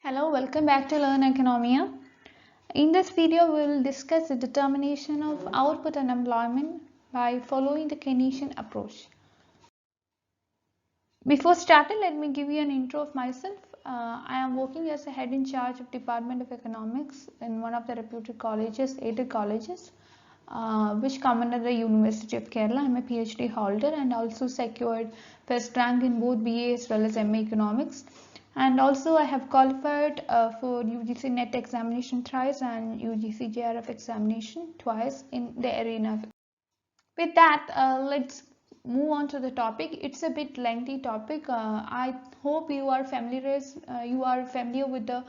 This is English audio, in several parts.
Hello, welcome back to Learn Economia. In this video, we will discuss the determination of output and employment by following the Keynesian approach. Before starting, let me give you an intro of myself. I am working as a head in charge of Department of Economics in one of the reputed colleges, aided colleges, which come under the University of Kerala. I am a PhD holder and also secured first rank in both BA as well as MA Economics. And also I have qualified for UGC NET examination thrice and UGC JRF examination twice in the arena. With that, let's move on to the topic. It's a bit lengthy topic. I hope you are familiar with the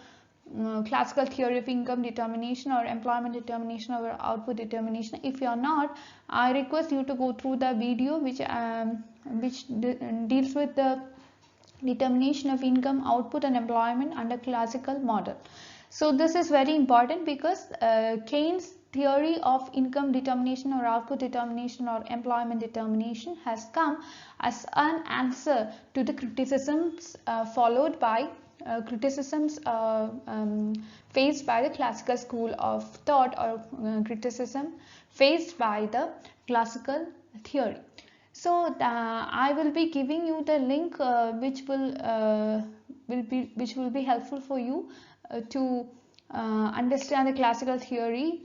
classical theory of income determination or employment determination or output determination. If you are not, I request you to go through the video which deals with the determination of income, output and employment under classical model. So this is very important because Keynes theory of income determination or output determination or employment determination has come as an answer to the criticisms followed by criticisms faced by the classical school of thought or criticism faced by the classical theory. So I will be giving you the link which will be helpful for you to understand the classical theory.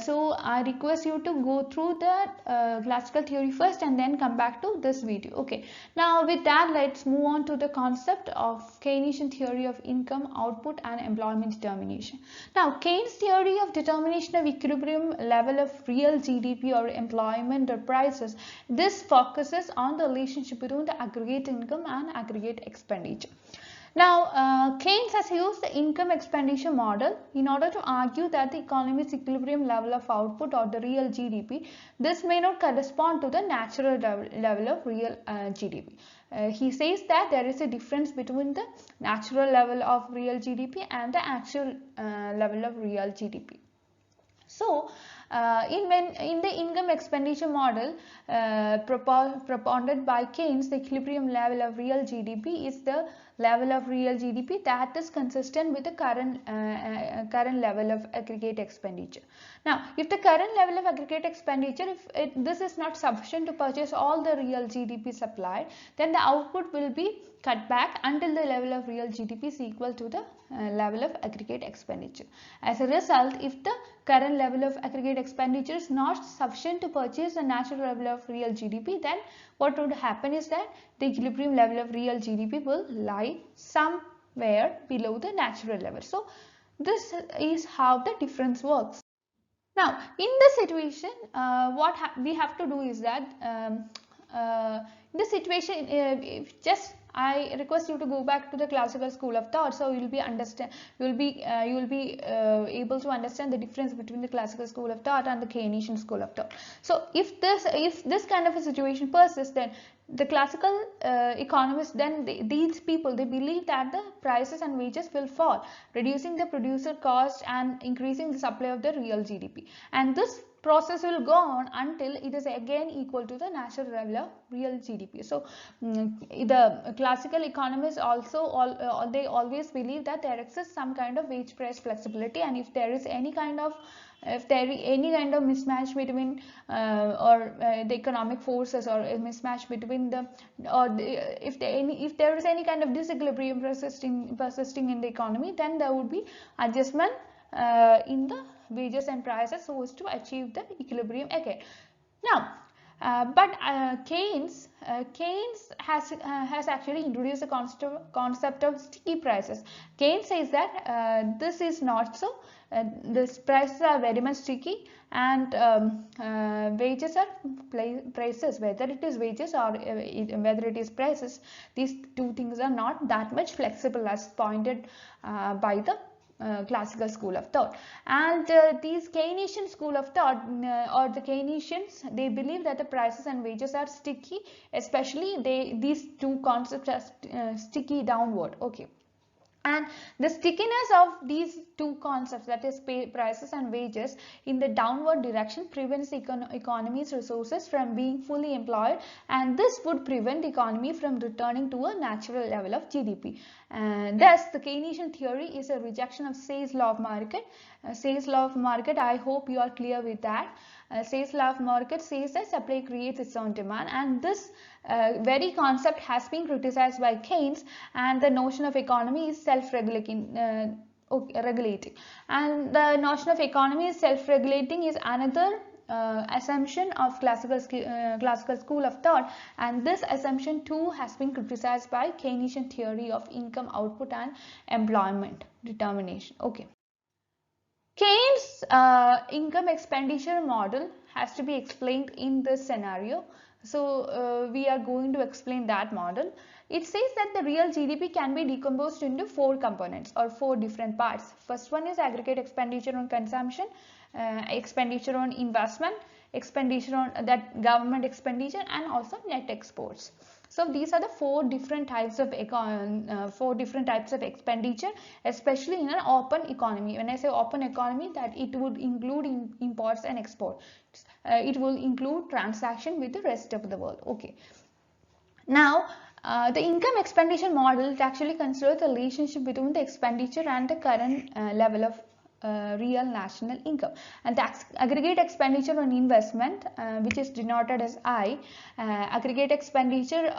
So I request you to go through the classical theory first and then come back to this video. Okay. Now with that, let's move on to the concept of Keynesian theory of income, output and employment determination. Now Keynes theory of determination of equilibrium level of real GDP or employment or prices, this focuses on the relationship between the aggregate income and aggregate expenditure. Now, Keynes has used the income expenditure model in order to argue that the economy's equilibrium level of output or the real GDP, this may not correspond to the natural level of real GDP. He says that there is a difference between the natural level of real GDP and the actual level of real GDP. So, in the income expenditure model propounded by Keynes, the equilibrium level of real GDP is the level of real GDP that is consistent with the current level of aggregate expenditure. Now, if the current level of aggregate expenditure, this is not sufficient to purchase all the real GDP supplied, then the output will be cut back until the level of real GDP is equal to the level of aggregate expenditure. As a result, if the current level of aggregate expenditure is not sufficient to purchase the natural level of real GDP, then what would happen is that the equilibrium level of real GDP will lie somewhere below the natural level. So this is how the difference works. Now, in this situation, what we have to do is that in this situation, I request you to go back to the classical school of thought, so you will be able to understand the difference between the classical school of thought and the Keynesian school of thought. So if this kind of a situation persists, then the classical economists, then these people, they believe that the prices and wages will fall, reducing the producer cost and increasing the supply of the real GDP, and this process will go on until it is again equal to the natural level of real GDP. So the classical economists also they always believe that there exists some kind of wage price flexibility, and if there is any kind of mismatch between the economic forces, or a mismatch between if there is any kind of disequilibrium persisting in the economy, then there would be adjustment in the wages and prices so as to achieve the equilibrium again. Now, Keynes has actually introduced the concept of sticky prices. Keynes says that this is not so. These prices are very much sticky, and wages are prices. Whether it is wages or whether it is prices, these two things are not that much flexible as pointed by the classical school of thought. And these Keynesian school of thought or the Keynesians, they believe that the prices and wages are sticky, especially these two concepts are sticky downward. Okay. And the stickiness of these two concepts, that is prices and wages, in the downward direction prevents the economy's resources from being fully employed, and this would prevent the economy from returning to a natural level of GDP. Thus, the Keynesian theory is a rejection of Say's law of market. Say's law of market, I hope you are clear with that. Say's law of market says that supply creates its own demand, and this very concept has been criticized by Keynes, and the notion of economy is self-regulating. Regulating, and the notion of economy is self-regulating is another assumption of classical school of thought, and this assumption too has been criticized by Keynesian theory of income output and employment determination. Okay. Keynes' income expenditure model has to be explained in this scenario. So we are going to explain that model. It says that the real GDP can be decomposed into 4 components or 4 different parts. First one is aggregate expenditure on consumption, expenditure on investment, expenditure on that government expenditure, and also net exports. So these are the 4 different types of expenditure, especially in an open economy. When I say open economy, that it would include imports and exports. It will include transaction with the rest of the world. Okay. Now, the income expenditure model, it actually considers the relationship between the expenditure and the current level of real national income, and the aggregate expenditure on investment, which is denoted as I, aggregate expenditure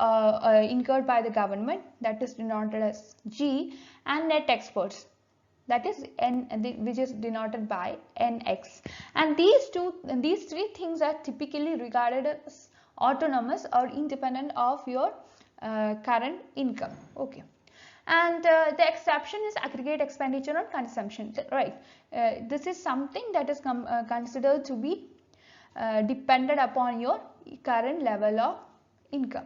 incurred by the government, that is denoted as G, and net exports, that is N, which is denoted by NX. And these 3 things are typically regarded as autonomous or independent of your current income. Okay. And the exception is aggregate expenditure on consumption, right? This is something that is considered to be dependent upon your current level of income.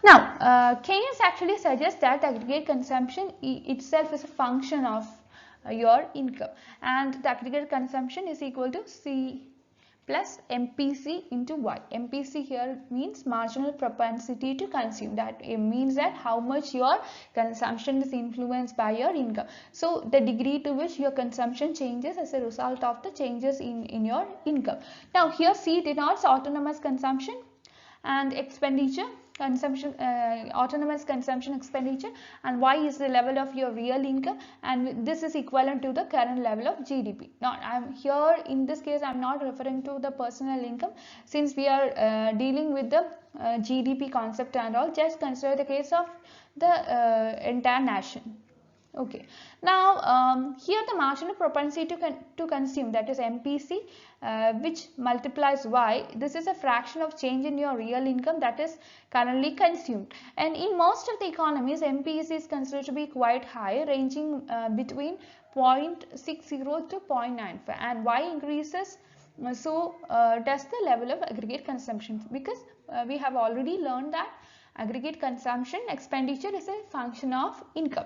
Now, Keynes actually suggests that aggregate consumption itself is a function of your income, and the aggregate consumption is equal to C plus MPC into Y. MPC here means marginal propensity to consume. That it means that how much your consumption is influenced by your income. So the degree to which your consumption changes as a result of the changes in your income. Now here C denotes autonomous consumption and expenditure, autonomous consumption expenditure, and Y is the level of your real income, and this is equivalent to the current level of GDP. Now I'm here in this case I'm not referring to the personal income, since we are dealing with the GDP concept and all. Just consider the case of the entire nation. Okay. Now here the marginal propensity to consume, that is MPC, which multiplies Y. This is a fraction of change in your real income that is currently consumed, and in most of the economies MPC is considered to be quite high, ranging between 0.60 to 0.95, and Y increases, so does the level of aggregate consumption, because we have already learned that aggregate consumption expenditure is a function of income.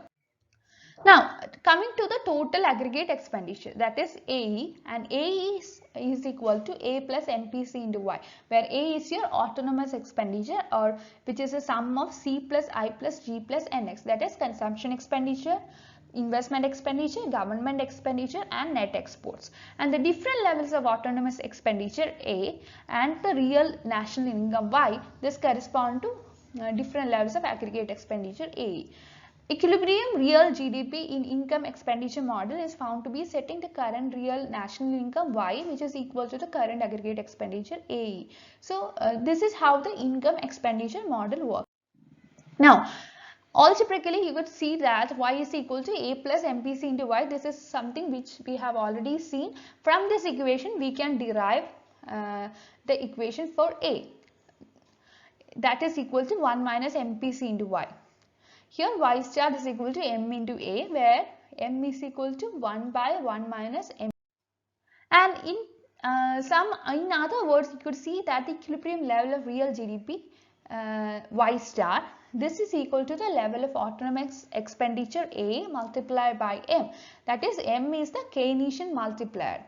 Now coming to the total aggregate expenditure, that is AE, and AE is equal to A plus MPC into Y, where A is your autonomous expenditure, or which is a sum of C plus I plus G plus NX, that is consumption expenditure, investment expenditure, government expenditure, and net exports. And the different levels of autonomous expenditure A and the real national income Y, this correspond to different levels of aggregate expenditure AE. Equilibrium real GDP in income expenditure model is found to be setting the current real national income Y, which is equal to the current aggregate expenditure AE. So this is how the income expenditure model works. Now algebraically you could see that Y is equal to A plus MPC into Y. This is something which we have already seen. From this equation we can derive the equation for A, that is equal to 1 minus MPC into Y. Here Y star is equal to M into A, where M is equal to 1 by 1 minus M. And in other words, you could see that the equilibrium level of real GDP Y star, this is equal to the level of autonomous expenditure A multiplied by M. That is, M is the Keynesian multiplier.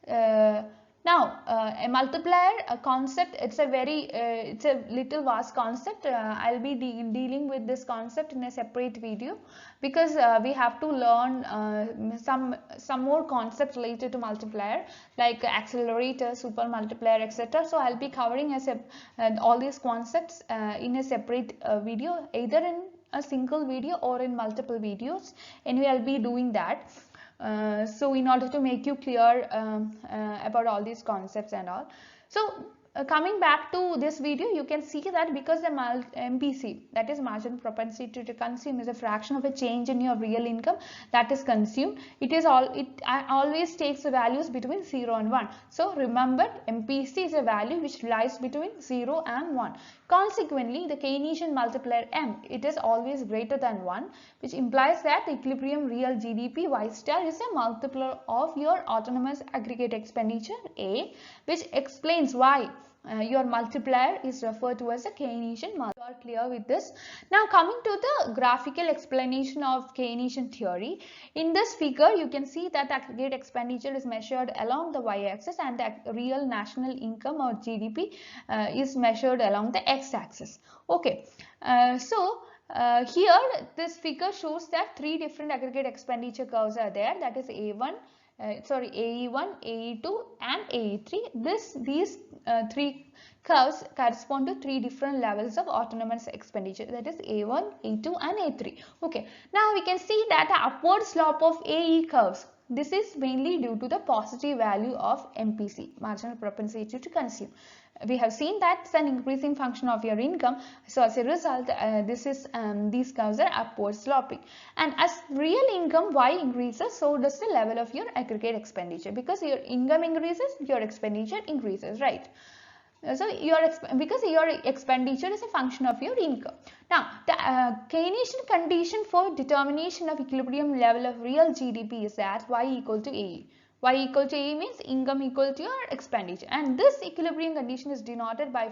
Now Now, a multiplier concept, it's a little vast concept. I'll be dealing with this concept in a separate video, because we have to learn some more concepts related to multiplier, like accelerator, super multiplier, etc. So I'll be covering all these concepts in a separate video, either in a single video or in multiple videos. Anyway, I'll be doing that. So in order to make you clear about all these concepts and all. So coming back to this video, you can see that because the MPC, that is marginal propensity to consume, is a fraction of a change in your real income that is consumed, it always takes the values between 0 and 1. So remember, MPC is a value which lies between 0 and 1. Consequently, the Keynesian multiplier M, it is always greater than 1, which implies that the equilibrium real GDP Y star is a multiplier of your autonomous aggregate expenditure A, which explains why your multiplier is referred to as a Keynesian multiplier. You are clear with this? Now coming to the graphical explanation of Keynesian theory. In this figure, you can see that the aggregate expenditure is measured along the y-axis and the real national income or GDP is measured along the x-axis. Okay, here this figure shows that three different aggregate expenditure curves are there, that is AE1, AE2 and AE3. These three curves correspond to three different levels of autonomous expenditure, that is A1, A2 and A3. Okay, now we can see that the upward slope of AE curves, this is mainly due to the positive value of MPC, marginal propensity to consume. We have seen that it's an increasing function of your income. So as a result, these curves are upward sloping. And as real income Y increases, so does the level of your aggregate expenditure. Because your income increases, your expenditure increases, right? So because your expenditure is a function of your income. Now, the Keynesian condition for determination of equilibrium level of real GDP is that Y equal to AE. Y equal to AE means income equal to your expenditure, and this equilibrium condition is denoted by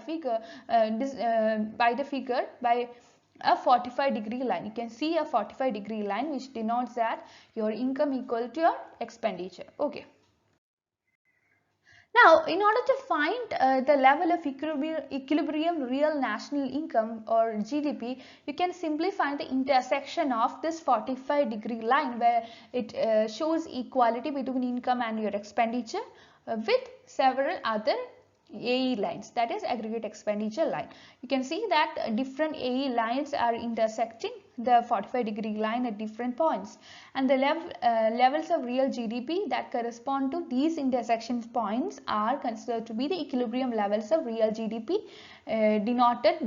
by a 45-degree line. You can see a 45-degree line which denotes that your income equal to your expenditure. Okay. Now, in order to find the level of equilibrium real national income or GDP, you can simply find the intersection of this 45-degree line where it shows equality between income and your expenditure with several other AE lines, that is aggregate expenditure line. You can see that different AE lines are intersecting the 45-degree line at different points, and the levels of real GDP that correspond to these intersection points are considered to be the equilibrium levels of real GDP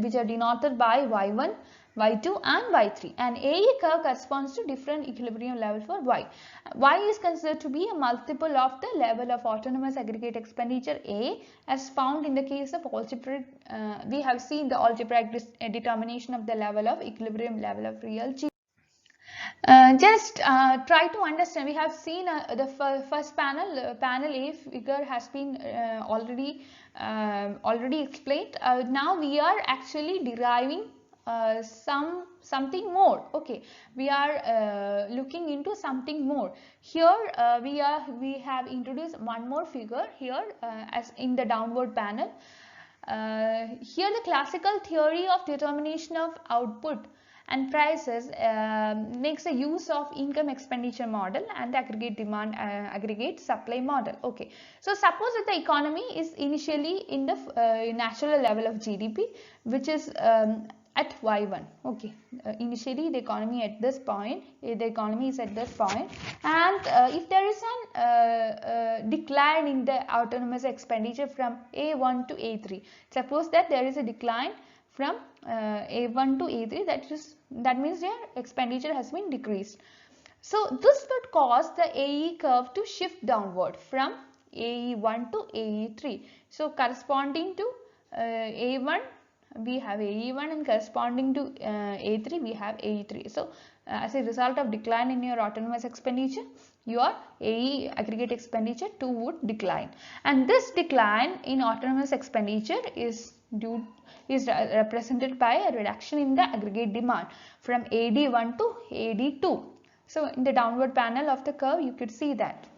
which are denoted by Y1, Y2 and Y3, and AE curve corresponds to different equilibrium level for Y. Y is considered to be a multiple of the level of autonomous aggregate expenditure A as found in the case of algebraic. We have seen the algebraic determination of the level of equilibrium level of real GDP. Just try to understand. We have seen the first panel, panel A figure has been already explained. Now we are actually deriving something more. Okay, we are looking into something more. Here we have introduced one more figure here as in the downward panel. Here the classical theory of determination of output and prices makes a use of income expenditure model and aggregate demand aggregate supply model. Okay, so suppose that the economy is initially in the natural level of GDP, which is at Y1. Okay, initially the economy at this point, the economy is at this point, and if there is an decline in the autonomous expenditure from A1 to A3, suppose that there is a decline from A1 to A3, that means their expenditure has been decreased. So this would cause the AE curve to shift downward from AE1 to AE3. So corresponding to A1 we have AE1 and corresponding to A3 we have AE3. So as a result of decline in your autonomous expenditure, your AE aggregate expenditure too would decline, and this decline in autonomous expenditure is represented by a reduction in the aggregate demand from AD1 to AD2. So in the downward panel of the curve you could see that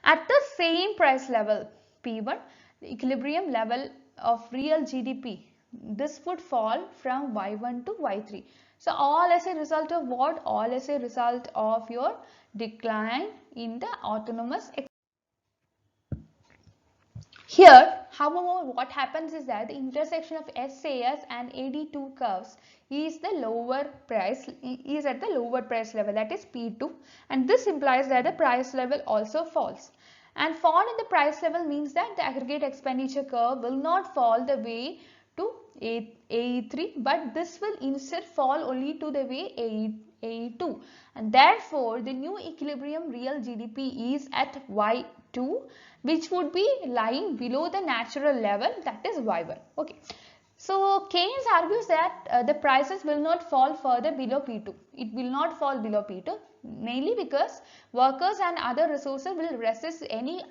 at the same price level, P1, the equilibrium level of real GDP, this would fall from Y1 to Y3. So all as a result of what? All as a result of your decline in the autonomous. Here, however, what happens is that the intersection of SAS and AD2 curves is the lower price, is at the lower price level, that is P2, and this implies that the price level also falls. And fall in the price level means that the aggregate expenditure curve will not fall the way to AE3, but this will instead fall only to the way AE2, and therefore the new equilibrium real GDP is at Y2, which would be lying below the natural level, that is Y1. Okay. So Keynes argues that the prices will not fall further below P2. It will not fall below P2, mainly because workers and other resources will resist any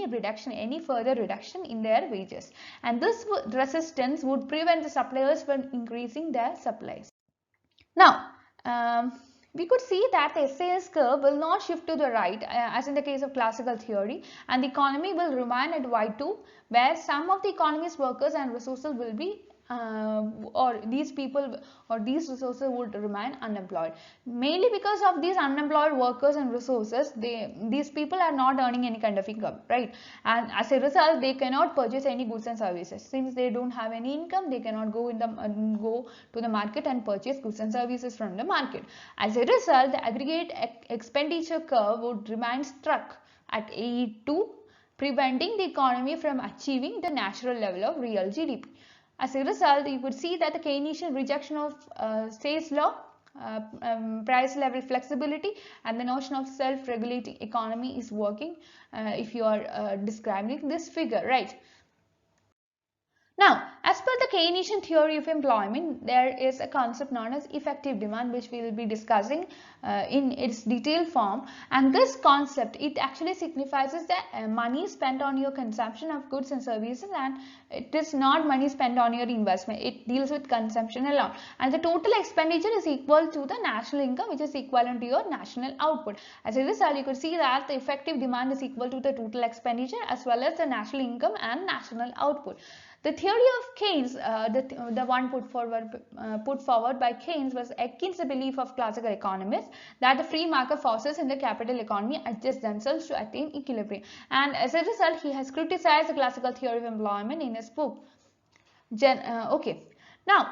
reduction, any further reduction in their wages, and this resistance would prevent the suppliers from increasing their supplies. Now, we could see that the SAS curve will not shift to the right as in the case of classical theory, and the economy will remain at Y2, where some of the economy's workers and resources will be or these people or these resources would remain unemployed, mainly because of these unemployed workers and resources. These people are not earning any kind of income, right? And as a result, they cannot purchase any goods and services. Since they don't have any income, they cannot go to the market and purchase goods and services from the market. As a result, the aggregate expenditure curve would remain stuck at AE2, preventing the economy from achieving the natural level of real GDP. As a result, you could see that the Keynesian rejection of Say's law, price level flexibility, and the notion of self-regulating economy is working if you are describing this figure, right? Now, as per the Keynesian theory of employment, there is a concept known as effective demand, which we will be discussing in its detailed form. And this concept, it actually signifies that money spent on your consumption of goods and services, and it is not money spent on your investment. It deals with consumption alone. And the total expenditure is equal to the national income, which is equivalent to your national output. As a result, you could see that the effective demand is equal to the total expenditure as well as the national income and national output. The theory of Keynes, the one put forward by Keynes, was against the belief of classical economists that the free market forces in the capital economy adjust themselves to attain equilibrium. And as a result, he has criticized the classical theory of employment in his book. Okay. Now,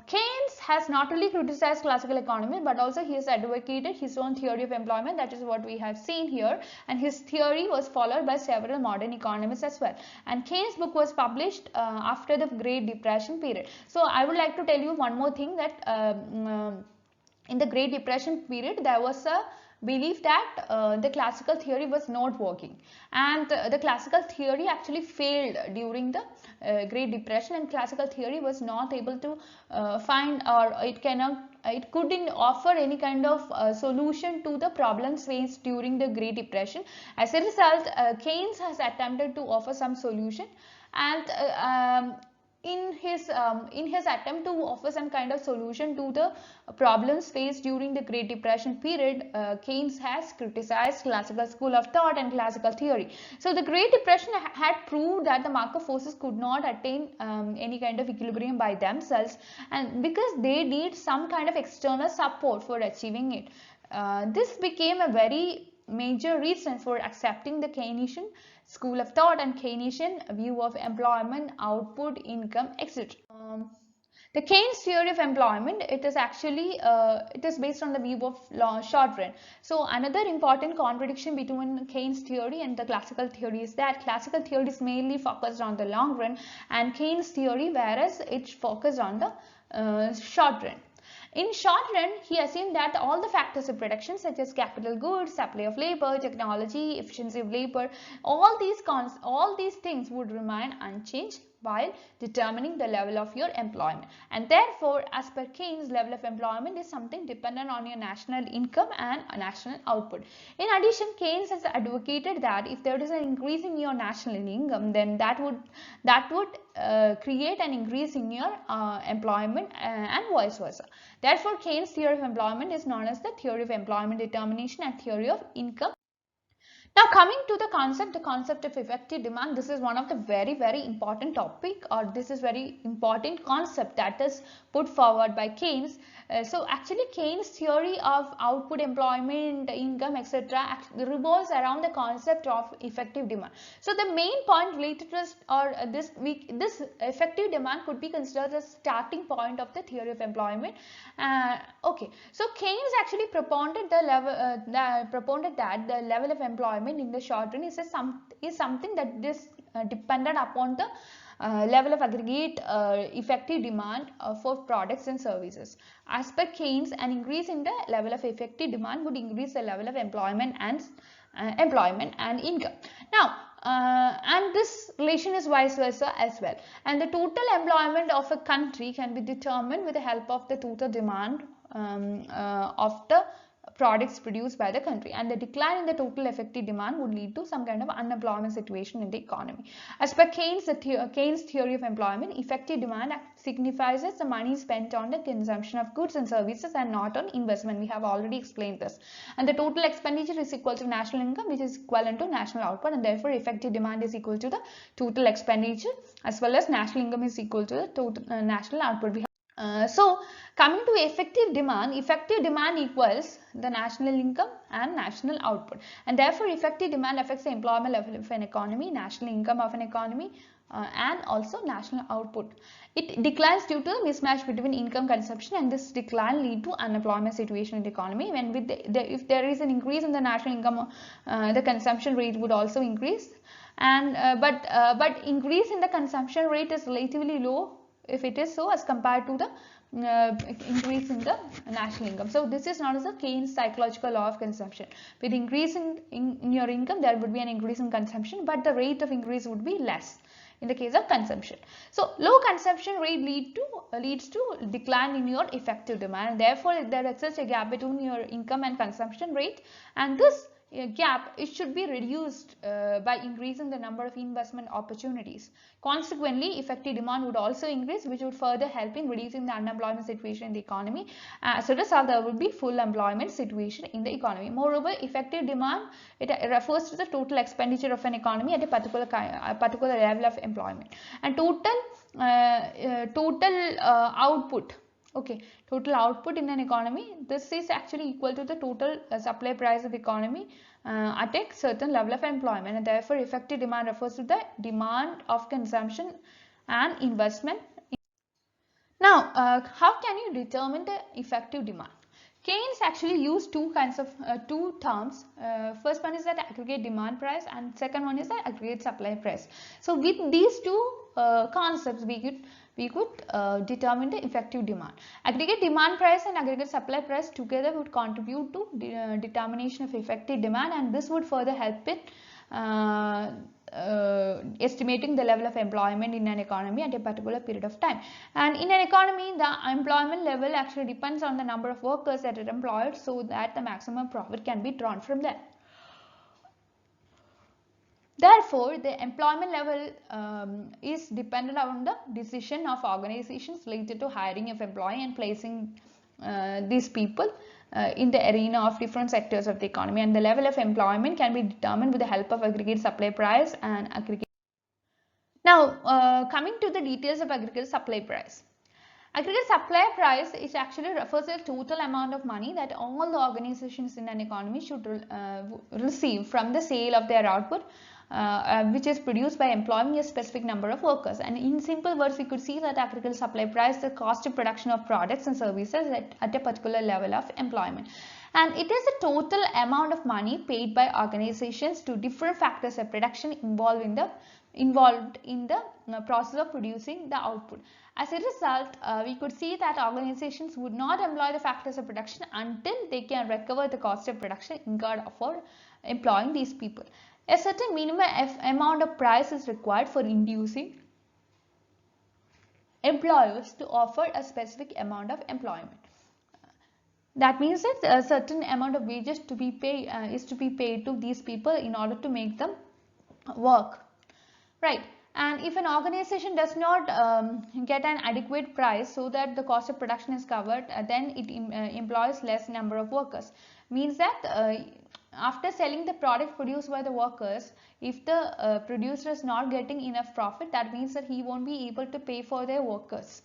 Keynes has not only criticized classical economy, but also he has advocated his own theory of employment. That is what we have seen here, and his theory was followed by several modern economists as well. And Keynes' book was published after the Great Depression period. So I would like to tell you one more thing, that in the Great Depression period there was a belief that the classical theory was not working, and the classical theory actually failed during the Great Depression, and classical theory was not able to find, or it couldn't offer any kind of solution to the problems faced during the Great Depression. As a result, Keynes has attempted to offer some solution, and in his attempt to offer some kind of solution to the problems faced during the Great Depression period, Keynes has criticized classical school of thought and classical theory. So the Great Depression had proved that the market forces could not attain any kind of equilibrium by themselves, and because they need some kind of external support for achieving it. This became a very major reason for accepting the Keynesian school of thought and Keynesian view of employment, output, income, etc. The Keynes theory of employment, it is actually it is based on the view of short run. So another important contradiction between Keynes theory and the classical theory is that classical theory is mainly focused on the long run, and Keynes theory, whereas it focused on the short run. In short run, he assumed that all the factors of production, such as capital goods, supply of labor, technology, efficiency of labor, all these things would remain unchanged while determining the level of your employment. And therefore, as per Keynes, level of employment is something dependent on your national income and national output. In addition, Keynes has advocated that if there is an increase in your national income, then that would create an increase in your employment and vice versa. Therefore, Keynes' theory of employment is known as the theory of employment determination and theory of income. Now coming to the concept of effective demand, this is one of the very important topic, or this is very important concept that is put forward by Keynes. So actually Keynes theory of output, employment, income, etc. revolves around the concept of effective demand. So the main point related to this, or this effective demand could be considered as starting point of the theory of employment. Okay, so Keynes actually propounded that the level of employment in the short run is something that is dependent upon the level of aggregate effective demand for products and services. As per Keynes, an increase in the level of effective demand would increase the level of employment and income. Now, and this relation is vice versa as well. And the total employment of a country can be determined with the help of the total demand of the products produced by the country, and the decline in the total effective demand would lead to some kind of unemployment situation in the economy. As per Keynes, Keynes theory of employment, effective demand signifies the money spent on the consumption of goods and services and not on investment. We have already explained this. And the total expenditure is equal to national income, which is equivalent to national output, and therefore effective demand is equal to the total expenditure, as well as national income is equal to the total national output. So coming to effective demand equals the national income and national output, and therefore effective demand affects the employment level of an economy, national income of an economy, and also national output. It declines due to a mismatch between income consumption, and this decline lead to unemployment situation in the economy. When if there is an increase in the national income, the consumption rate would also increase, and but increase in the consumption rate is relatively low if it is so as compared to the increase in the national income. So this is known as the Keynes psychological law of consumption. With increase in your income, there would be an increase in consumption, but the rate of increase would be less in the case of consumption. So low consumption rate leads to decline in your effective demand, and therefore there exists a gap between your income and consumption rate, and this gap, it should be reduced by increasing the number of investment opportunities. Consequently, effective demand would also increase, which would further help in reducing the unemployment situation in the economy. As a result, there would be full employment situation in the economy. Moreover, effective demand, it refers to the total expenditure of an economy at a particular level of employment, and total output. Okay, total output in an economy, this is actually equal to the total supply price of economy at a certain level of employment, and therefore effective demand refers to the demand of consumption and investment. Now, how can you determine the effective demand? Keynes actually used two terms. First one is that aggregate demand price, and second one is the aggregate supply price. So with these two concepts, we could determine the effective demand. Aggregate demand price and aggregate supply price together would contribute to determination of effective demand, and this would further help in estimating the level of employment in an economy at a particular period of time. And in an economy, the employment level actually depends on the number of workers that are employed, so that the maximum profit can be drawn from that. Therefore, the employment level is dependent on the decision of organizations related to hiring of employee and placing these people in the arena of different sectors of the economy, and the level of employment can be determined with the help of aggregate supply price and aggregate. Now, coming to the details of aggregate supply price. Aggregate supply price is actually refers to the total amount of money that all the organizations in an economy should receive from the sale of their output, which is produced by employing a specific number of workers. And in simple words, we could see that aggregate supply price is the cost of production of products and services at a particular level of employment. And it is the total amount of money paid by organizations to different factors of production involved in the process of producing the output. As a result, we could see that organizations would not employ the factors of production until they can recover the cost of production incurred for employing these people. A certain minimum amount of price is required for inducing employers to offer a specific amount of employment. That means that a certain amount of wages to be paid is to be paid to these people in order to make them work, right? And if an organization does not get an adequate price so that the cost of production is covered, then it employs less number of workers. Means that after selling the product produced by the workers, if the producer is not getting enough profit, that means that he won't be able to pay for their workers.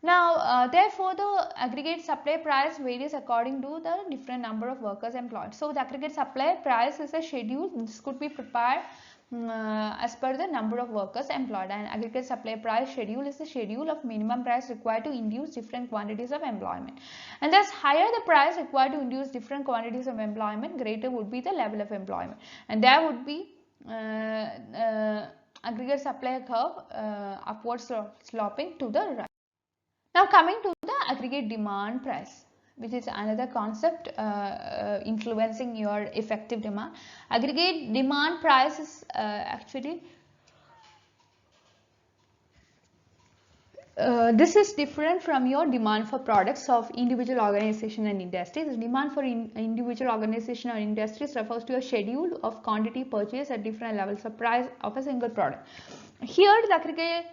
Now, therefore, the aggregate supply price varies according to the different number of workers employed. So, the aggregate supply price is a schedule. This could be prepared as per the number of workers employed, and aggregate supply price schedule is the schedule of minimum price required to induce different quantities of employment. And thus, higher the price required to induce different quantities of employment, greater would be the level of employment, and there would be aggregate supply curve upward sloping to the right. Now coming to the aggregate demand price, which is another concept influencing your effective demand. Aggregate demand price is actually this is different from your demand for products of individual organization and industries. The demand for individual organization or industries refers to a schedule of quantity purchased at different levels of price of a single product. Here the aggregate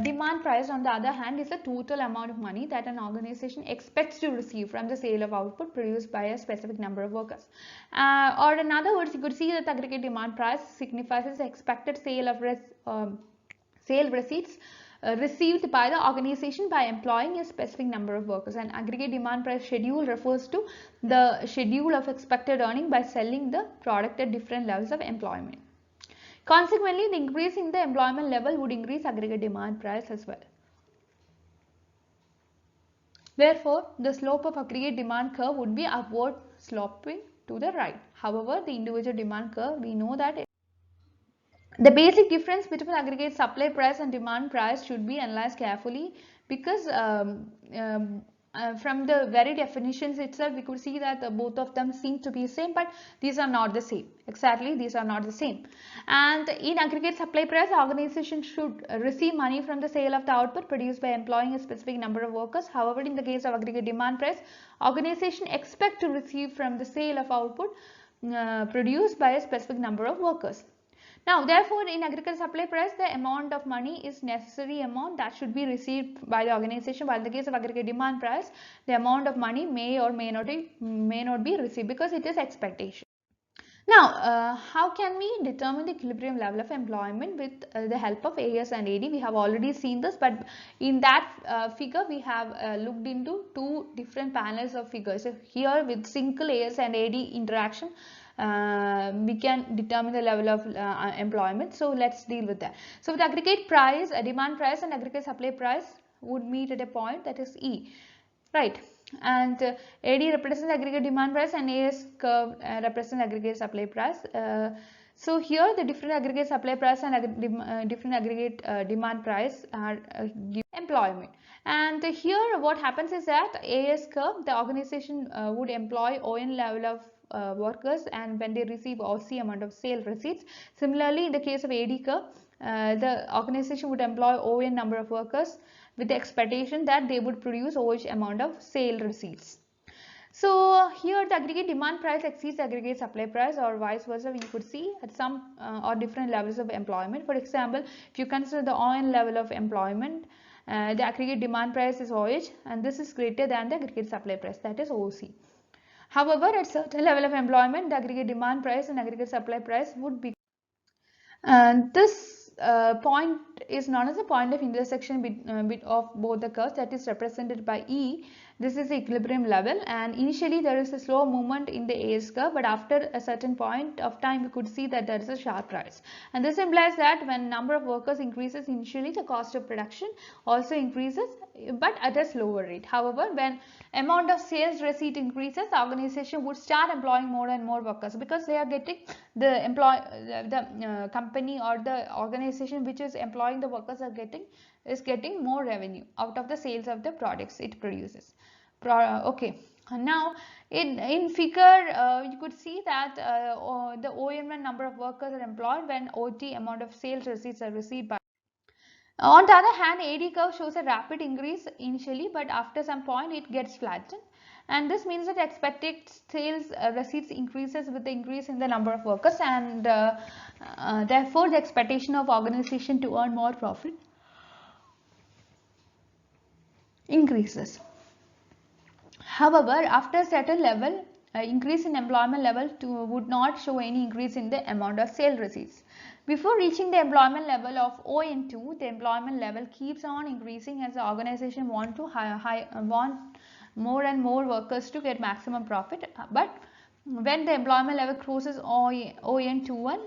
demand price, on the other hand, is the total amount of money that an organization expects to receive from the sale of output produced by a specific number of workers. Or in other words, you could see that the aggregate demand price signifies the expected sale of sale receipts received by the organization by employing a specific number of workers. And aggregate demand price schedule refers to the schedule of expected earning by selling the product at different levels of employment. Consequently, the increase in the employment level would increase aggregate demand price as well. Therefore, the slope of aggregate demand curve would be upward sloping to the right. However, the individual demand curve, we know that the basic difference between aggregate supply price and demand price should be analyzed carefully, because from the very definitions itself we could see that both of them seem to be same, but these are not the same. Exactly, these are not the same. And in aggregate supply price, organization should receive money from the sale of the output produced by employing a specific number of workers. However, in the case of aggregate demand price, organization expect to receive from the sale of output produced by a specific number of workers. Now, therefore, in aggregate supply price, the amount of money is necessary amount that should be received by the organization, while in the case of aggregate demand price, the amount of money may or may not be received, because it is expectation. Now, how can we determine the equilibrium level of employment with the help of AS and AD? We have already seen this, but in that figure we have looked into two different panels of figures. So here with single AS and AD interaction, we can determine the level of employment. So let's deal with that. So with aggregate price, demand price and aggregate supply price would meet at a point, that is E, right? And AD represents aggregate demand price and AS curve represents aggregate supply price. So here the different aggregate supply price and different aggregate demand price are give employment. And here what happens is that AS curve, the organization would employ ON level of workers, and when they receive OC amount of sale receipts. Similarly, in the case of AD curve, the organization would employ ON number of workers with the expectation that they would produce OH amount of sale receipts. So here the aggregate demand price exceeds the aggregate supply price, or vice versa, you could see at some or different levels of employment. For example, if you consider the ON level of employment, the aggregate demand price is OH, and this is greater than the aggregate supply price, that is OC. However, at certain level of employment, the aggregate demand price and aggregate supply price would be. This point is known as the point of intersection of both the curves, that is represented by E. This is the equilibrium level, and initially there is a slow movement in the AS curve, but after a certain point of time we could see that there is a sharp rise. And this implies that when number of workers increases, initially the cost of production also increases, but at a slower rate. However, when amount of sales receipt increases, the organization would start employing more and more workers, because they are getting the company or the organization which is employing the workers is getting more revenue out of the sales of the products it produces. Okay, now in figure you could see that the OM number of workers are employed when OT amount of sales receipts are received by. On the other hand, AD curve shows a rapid increase initially, but after some point it gets flattened, and this means that expected sales receipts increases with the increase in the number of workers, and therefore the expectation of organization to earn more profit increases. However, after a certain level, increase in employment level would not show any increase in the amount of sale receipts. Before reaching the employment level of ON2, the employment level keeps on increasing as the organization want more and more workers to get maximum profit. But when the employment level crosses ON21,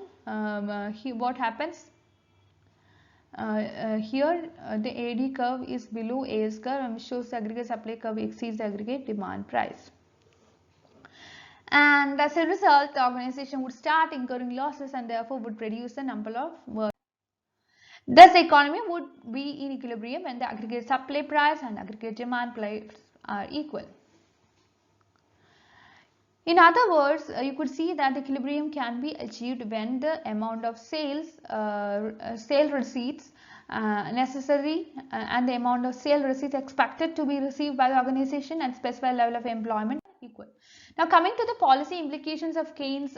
what happens? Here the AD curve is below AS curve and shows the aggregate supply curve exceeds the aggregate demand price. And as a result, the organization would start incurring losses and therefore would reduce the number of workers. Thus, the economy would be in equilibrium when the aggregate supply price and aggregate demand price are equal. In other words, you could see that the equilibrium can be achieved when the amount of sale receipts necessary and the amount of sale receipts expected to be received by the organization and specified level of employment equal. Now coming to the policy implications of Keynes'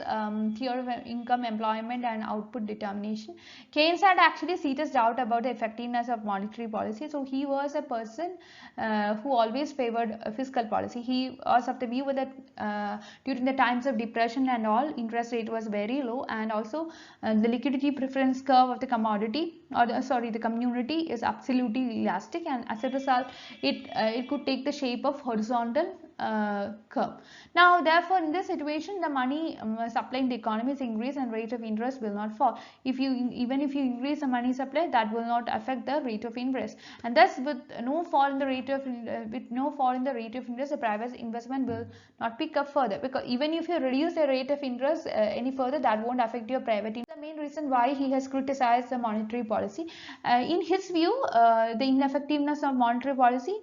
theory of income, employment and output determination. Keynes had actually serious doubt about the effectiveness of monetary policy. So he was a person who always favored fiscal policy. He was of the view that during the times of depression and all, interest rate was very low, and also the liquidity preference curve of the commodity the community is absolutely elastic, and as a result it could take the shape of horizontal curve. Now therefore in this situation the money supply in the economy is increased and rate of interest will not fall. Even if you increase the money supply, that will not affect the rate of interest, and thus with no fall in the rate of interest, the private investment will not pick up further, because even if you reduce the rate of interest any further, that won't affect your private investment. The main reason why he has criticized the monetary policy. In his view, the ineffectiveness of monetary policy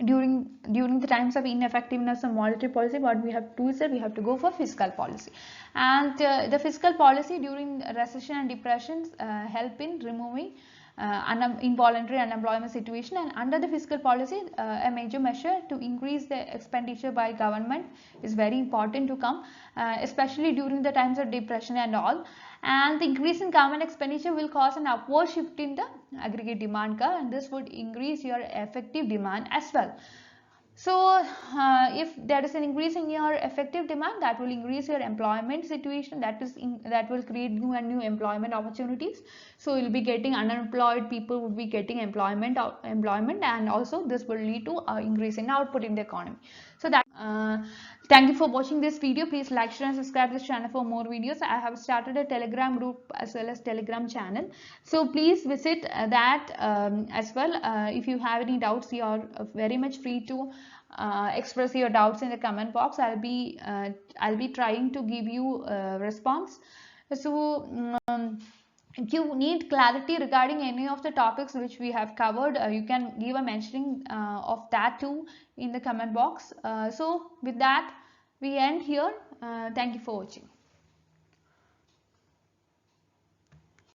during the times of ineffectiveness of monetary policy, what we have to do is that we have to go for fiscal policy, and the fiscal policy during recession and depressions help in removing involuntary unemployment situation, and under the fiscal policy a major measure to increase the expenditure by government is very important to come, especially during the times of depression and all, and the increase in government expenditure will cause an upward shift in the aggregate demand curve, and this would increase your effective demand as well. So if there is an increase in your effective demand, that will increase your employment situation, that will create new and new employment opportunities. So you'll be getting unemployed people would be getting employment, and also this will lead to increase in output in the economy. So that thank you for watching this video. Please like, share and subscribe this channel for more videos. I have started a Telegram group as well as Telegram channel, so please visit that as well. If you have any doubts, you are very much free to express your doubts in the comment box. I'll be trying to give you a response. So if you need clarity regarding any of the topics which we have covered, you can give a mentioning of that too in the comment box. So with that we end here. Thank you for watching.